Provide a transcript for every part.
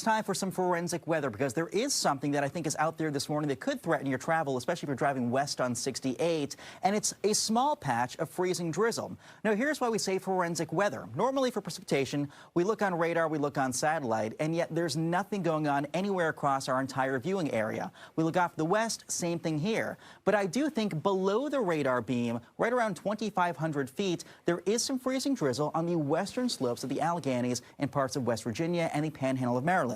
It's time for some forensic weather because there is something that I think is out there this morning that could threaten your travel, especially if you're driving west on 68, and it's a small patch of freezing drizzle. Now, here's why we say forensic weather. Normally for precipitation, we look on radar, we look on satellite, and yet there's nothing going on anywhere across our entire viewing area. We look off to the west, same thing here. But I do think below the radar beam, right around 2,500 feet, there is some freezing drizzle on the western slopes of the Alleghenies and parts of West Virginia and the Panhandle of Maryland.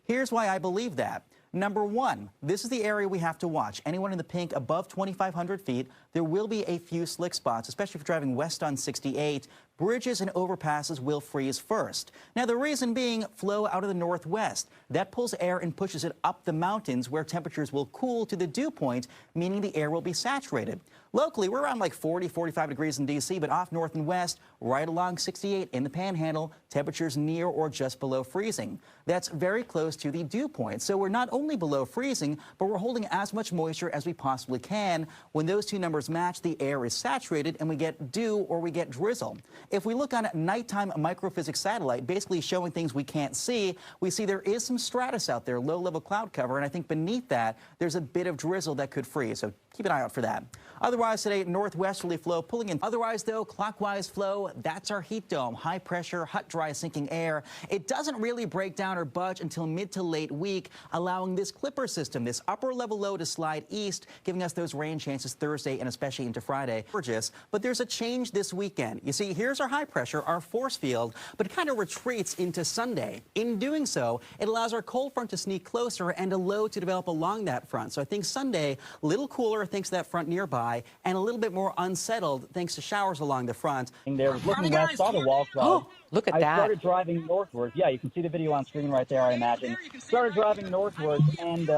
Here's why I believe that. Number one, this is the area we have to watch. Anyone in the pink above 2,500 feet, there will be a few slick spots, especially if you're driving west on 68. Bridges and overpasses will freeze first. Now, the reason being flow out of the northwest. That pulls air and pushes it up the mountains where temperatures will cool to the dew point, meaning the air will be saturated. Locally, we're around like 40, 45 degrees in D.C., but off north and west, right along 68 in the Panhandle, temperatures near or just below freezing. That's very close to the dew point. So we're not only below freezing, but we're holding as much moisture as we possibly can. When those two numbers match, the air is saturated and we get dew or we get drizzle. If we look on a nighttime microphysics satellite, basically showing things we can't see, we see there is some stratus out there, low-level cloud cover, and I think beneath that, there's a bit of drizzle that could freeze. So keep an eye out for that. Otherwise, today, northwesterly flow pulling in. Otherwise, though, clockwise flow, that's our heat dome. High pressure, hot, dry, sinking air. It doesn't really break down or budge until mid to late week, allowing this clipper system, this upper level low, to slide east, giving us those rain chances Thursday and especially into Friday. Gorgeous, but there's a change this weekend. You see, here's our high pressure, our force field, but it kind of retreats into Sunday. In doing so, it allows our cold front to sneak closer and a low to develop along that front. So I think Sunday, a little cooler thanks to that front nearby, and a little bit more unsettled thanks to showers along the front. There, looking west, saw the wall cloud. Oh, look at that. I started driving northward. Yeah, you can see the video on screen right there, I imagine. Started driving northward, and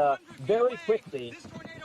very quickly,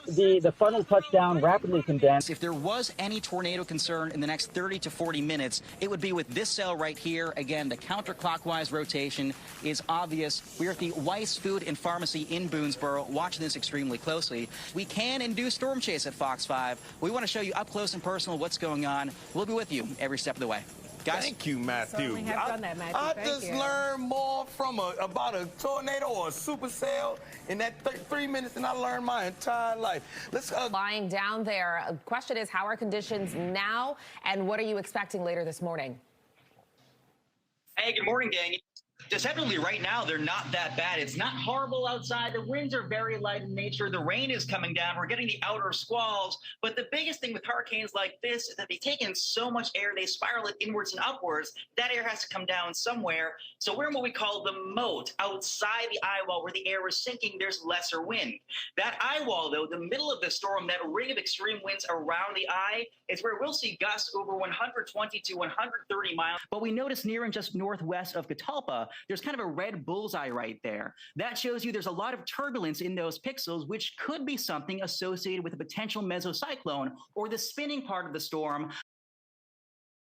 the funnel touchdown rapidly condensed. If there was any tornado concern in the next 30 to 40 minutes, it would be with this cell right here. Again, the counterclockwise rotation is obvious. We're at the Weiss Food and Pharmacy in Boonesboro, watching this extremely closely. We can and do storm chase at Fox 5. We want to show you up close and personal what's going on. We'll be with you every step of the way. Guys? Thank you, Matthew. I just learned more from about a tornado or a supercell in that 3 minutes than I learned my entire life. Let's lying down there. Question is, how are conditions now, and what are you expecting later this morning? Hey, good morning, gang. Deceptively, right now, they're not that bad. It's not horrible outside. The winds are very light in nature. The rain is coming down. We're getting the outer squalls. But the biggest thing with hurricanes like this is that they take in so much air, they spiral it inwards and upwards. That air has to come down somewhere. So we're in what we call the moat. Outside the eye wall, where the air is sinking, there's lesser wind. That eye wall, though, the middle of the storm, that ring of extreme winds around the eye, is where we'll see gusts over 120 to 130 miles. But we notice near and just northwest of Catalpa, there's kind of a red bullseye right there. That shows you there's a lot of turbulence in those pixels, which could be something associated with a potential mesocyclone or the spinning part of the storm.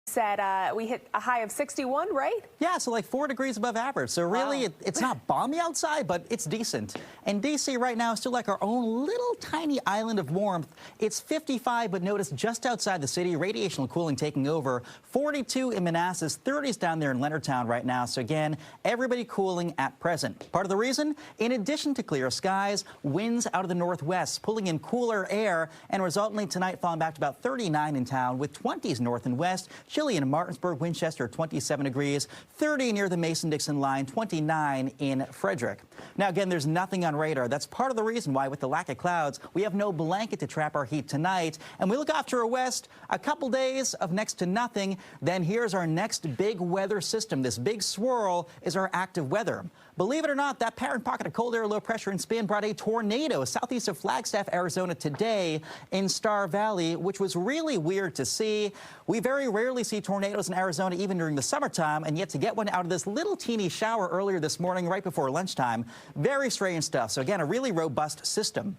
Said we hit a high of 61, right? Yeah, so like 4 degrees above average. So really, it's not balmy outside, but it's decent. And D.C. right now is still like our own little tiny island of warmth. It's 55, but notice just outside the city, radiational cooling taking over. 42 in Manassas, 30s down there in Leonardtown right now. So again, everybody cooling at present. Part of the reason, in addition to clear skies, winds out of the northwest, pulling in cooler air, and resultantly tonight falling back to about 39 in town with 20s north and west. Chilly in Martinsburg, Winchester, 27 degrees, 30 near the Mason-Dixon line, 29 in Frederick. Now, again, there's nothing on radar. That's part of the reason why, with the lack of clouds, we have no blanket to trap our heat tonight. And we look off to our west, a couple days of next to nothing. Then here's our next big weather system. This big swirl is our active weather. Believe it or not, that parent pocket of cold air, low pressure, and spin brought a tornado southeast of Flagstaff, Arizona today in Star Valley, which was really weird to see. We very rarely see tornadoes in Arizona, even during the summertime, and yet to get one out of this little teeny shower earlier this morning, right before lunchtime, very strange stuff. So again, a really robust system.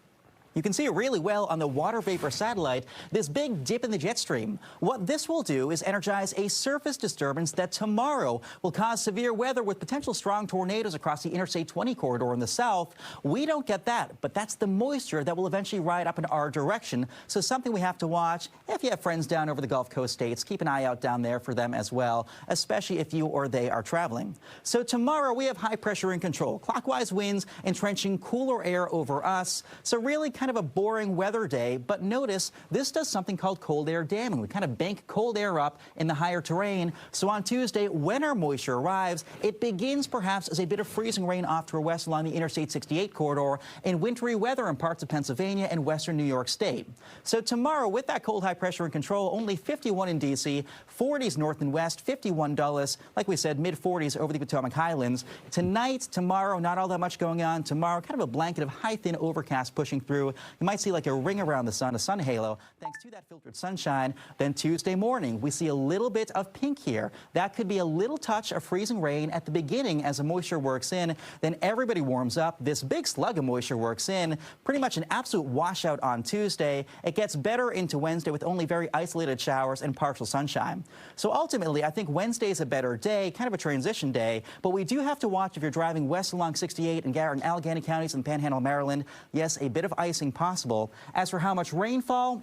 You can see it really well on the water vapor satellite, this big dip in the jet stream. What this will do is energize a surface disturbance that tomorrow will cause severe weather with potential strong tornadoes across the Interstate 20 corridor in the south. We don't get that, but that's the moisture that will eventually ride up in our direction. So something we have to watch. If you have friends down over the Gulf Coast states, keep an eye out down there for them as well, especially if you or they are traveling. So tomorrow we have high pressure in control, clockwise winds entrenching cooler air over us. So really kind of a boring weather day, but notice this does something called cold air damming. We kind of bank cold air up in the higher terrain. So on Tuesday, when our moisture arrives, it begins perhaps as a bit of freezing rain off to our west along the Interstate 68 corridor and wintry weather in parts of Pennsylvania and western New York State. So tomorrow, with that cold high pressure in control, only 51 in D.C., 40s north and west, 51 Dulles, like we said, mid-40s over the Potomac Highlands. Tonight, tomorrow, not all that much going on. Tomorrow, kind of a blanket of high, thin overcast pushing through. You might see like a ring around the sun, a sun halo, thanks to that filtered sunshine. Then Tuesday morning, we see a little bit of pink here. That could be a little touch of freezing rain at the beginning as the moisture works in. Then everybody warms up. This big slug of moisture works in. Pretty much an absolute washout on Tuesday. It gets better into Wednesday with only very isolated showers and partial sunshine. So ultimately, I think Wednesday is a better day, kind of a transition day, but we do have to watch if you're driving west along 68 in Garrett and Allegheny counties in Panhandle, Maryland. Yes, a bit of icing possible. As for how much rainfall,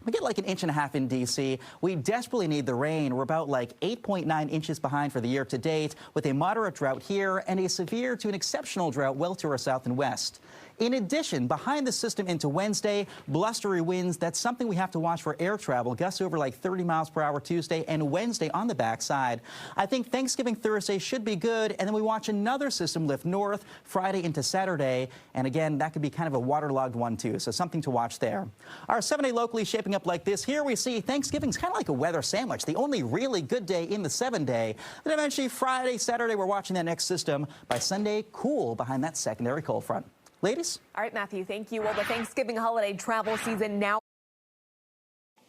we get like 1.5 inches in D.C. We desperately need the rain. We're about like 8.9 inches behind for the year to date, with a moderate drought here and a severe to an exceptional drought well to our south and west. In addition, behind the system into Wednesday, blustery winds. That's something we have to watch for air travel. Gusts over like 30 miles per hour Tuesday and Wednesday on the backside. I think Thanksgiving Thursday should be good. And then we watch another system lift north Friday into Saturday. And again, that could be kind of a waterlogged one too. So something to watch there. Our 7-day locally shaping up like this. Here we see Thanksgiving's kind of like a weather sandwich. The only really good day in the 7-day. Then eventually Friday, Saturday, we're watching that next system. By Sunday, cool behind that secondary cold front. Ladies? All right, Matthew, thank you. Well, the Thanksgiving holiday travel season now.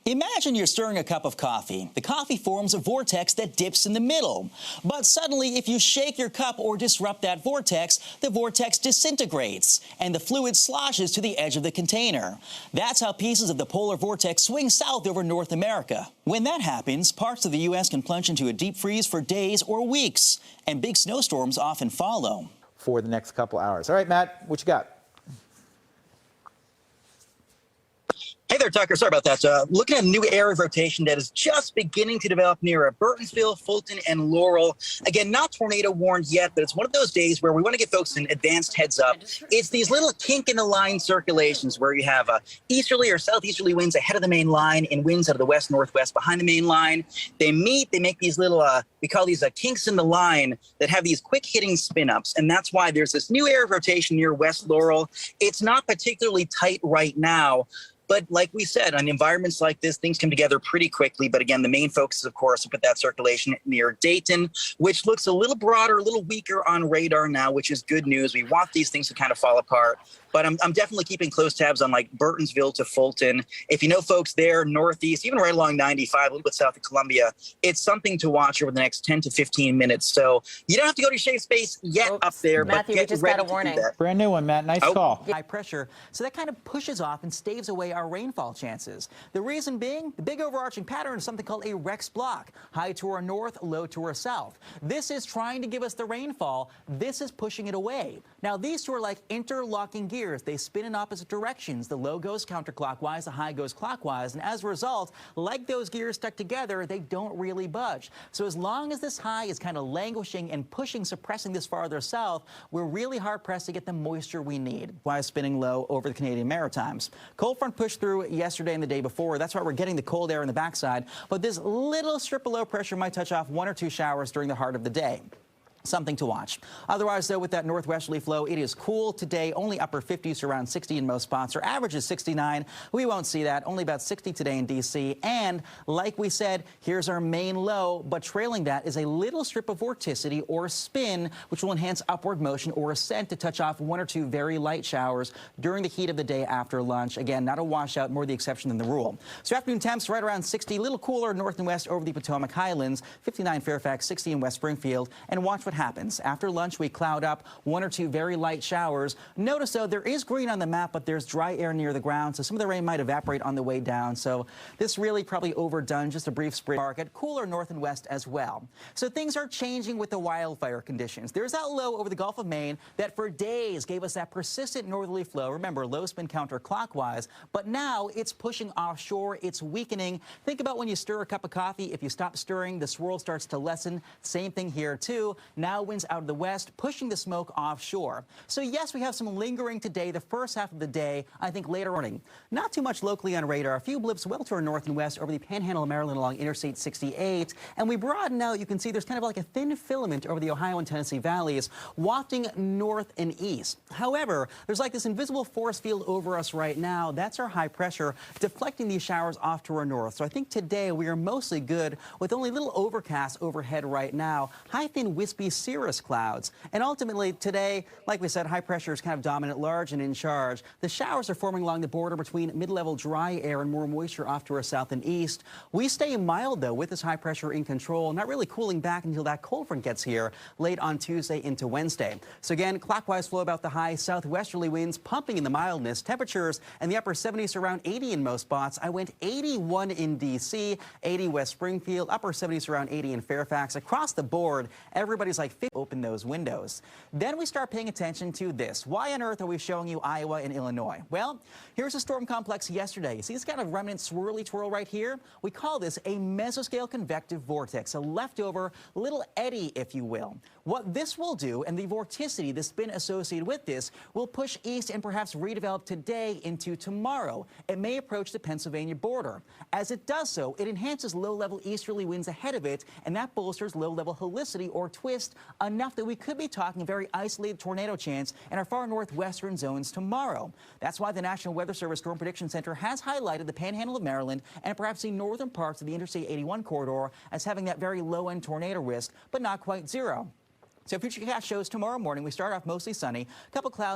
Imagine you're stirring a cup of coffee. The coffee forms a vortex that dips in the middle. But suddenly, if you shake your cup or disrupt that vortex, the vortex disintegrates, and the fluid sloshes to the edge of the container. That's how pieces of the polar vortex swing south over North America. When that happens, parts of the U.S. can plunge into a deep freeze for days or weeks, and big snowstorms often follow. For the next couple hours. All right, Matt, what you got? Hey there, Tucker. Sorry about that. Looking at a new area of rotation that is just beginning to develop near Burtonsville, Fulton, and Laurel. Again, not tornado warned yet, but it's one of those days where we want to give folks an advanced heads up. It's these little kink in the line circulations where you have easterly or southeasterly winds ahead of the main line and winds out of the west-northwest behind the main line. They meet, they make these little, we call these kinks in the line that have these quick hitting spin-ups. And that's why there's this new area of rotation near West Laurel. It's not particularly tight right now. But like we said, on environments like this, things come together pretty quickly. But again, the main focus, of course, to put that circulation near Dayton, which looks a little broader, a little weaker on radar now, which is good news. We want these things to kind of fall apart. But I'm definitely keeping close tabs on like Burtonsville to Fulton. If you know folks there, northeast, even right along 95, a little bit south of Columbia, it's something to watch over the next 10 to 15 minutes. So you don't have to go to your safe space yet up there, Matthew, but we just get ready got a warning. to do that. Brand new one, Matt. Nice call. High pressure, so that kind of pushes off and staves away our rainfall chances. The reason being, the big overarching pattern is something called a Rex block. High to our north, low to our south. This is trying to give us the rainfall. This is pushing it away. Now, these two are like interlocking gears. They spin in opposite directions. The low goes counterclockwise, the high goes clockwise, and as a result, like those gears stuck together, they don't really budge. So as long as this high is kind of languishing and pushing, suppressing this farther south, we're really hard-pressed to get the moisture we need. Why spinning low over the Canadian Maritimes. Cold front pushed through yesterday and the day before. That's why we're getting the cold air in the backside. But this little strip of low pressure might touch off 1 or 2 showers during the heart of the day. Something to watch. Otherwise, though, with that northwesterly flow, it is cool today. Only upper 50s to around 60 in most spots. Our average is 69. We won't see that. Only about 60 today in D.C. And like we said, here's our main low. But trailing that is a little strip of vorticity or spin, which will enhance upward motion or ascent to touch off 1 or 2 very light showers during the heat of the day after lunch. Again, not a washout, more the exception than the rule. So afternoon temps right around 60, a little cooler north and west over the Potomac Highlands, 59 Fairfax, 60 in West Springfield. And watch what happens. After lunch, we cloud up 1 or 2 very light showers. Notice, though, there is green on the map, but there's dry air near the ground, so some of the rain might evaporate on the way down. So this really probably overdone, just a brief spring market. Cooler north and west as well. So things are changing with the wildfire conditions. There's that low over the Gulf of Maine that for days gave us that persistent northerly flow. Remember, low spin counterclockwise, but now it's pushing offshore. It's weakening. Think about when you stir a cup of coffee. If you stop stirring, the swirl starts to lessen. Same thing here, too. Now winds out of the west, pushing the smoke offshore. So yes, we have some lingering today, the first half of the day. I think later morning. Not too much locally on radar. A few blips well to our north and west over the Panhandle of Maryland along Interstate 68. And we broaden out. You can see there's kind of like a thin filament over the Ohio and Tennessee valleys, wafting north and east. However, there's like this invisible force field over us right now. That's our high pressure deflecting these showers off to our north. So I think today we are mostly good with only a little overcast overhead right now. High, thin, wispy cirrus clouds. And ultimately today, like we said, high pressure is kind of dominant, large, and in charge. The showers are forming along the border between mid-level dry air and more moisture off to our south and east. We stay mild, though, with this high pressure in control, not really cooling back until that cold front gets here late on Tuesday into Wednesday. So again, clockwise flow about the high, southwesterly winds pumping in the mildness. Temperatures in the upper 70s to around 80 in most spots. I went 81 in D.C., 80 West Springfield, upper 70s around 80 in Fairfax. Across the board, everybody's like, open those windows. Then we start paying attention to this. Why on earth are we showing you Iowa and Illinois? Well, here's a storm complex yesterday. You see this kind of remnant swirly twirl right here? We call this a mesoscale convective vortex, a leftover little eddy, if you will. What this will do, and the vorticity, the spin associated with this, will push east and perhaps redevelop today into tomorrow. It may approach the Pennsylvania border. As it does so, it enhances low-level easterly winds ahead of it, and that bolsters low-level helicity or twist enough that we could be talking a very isolated tornado chance in our far northwestern zones tomorrow. That's why the National Weather Service Storm Prediction Center has highlighted the Panhandle of Maryland and perhaps the northern parts of the Interstate 81 corridor as having that very low-end tornado risk, but not quite zero. So Futurecast shows tomorrow morning. We start off mostly sunny, a couple clouds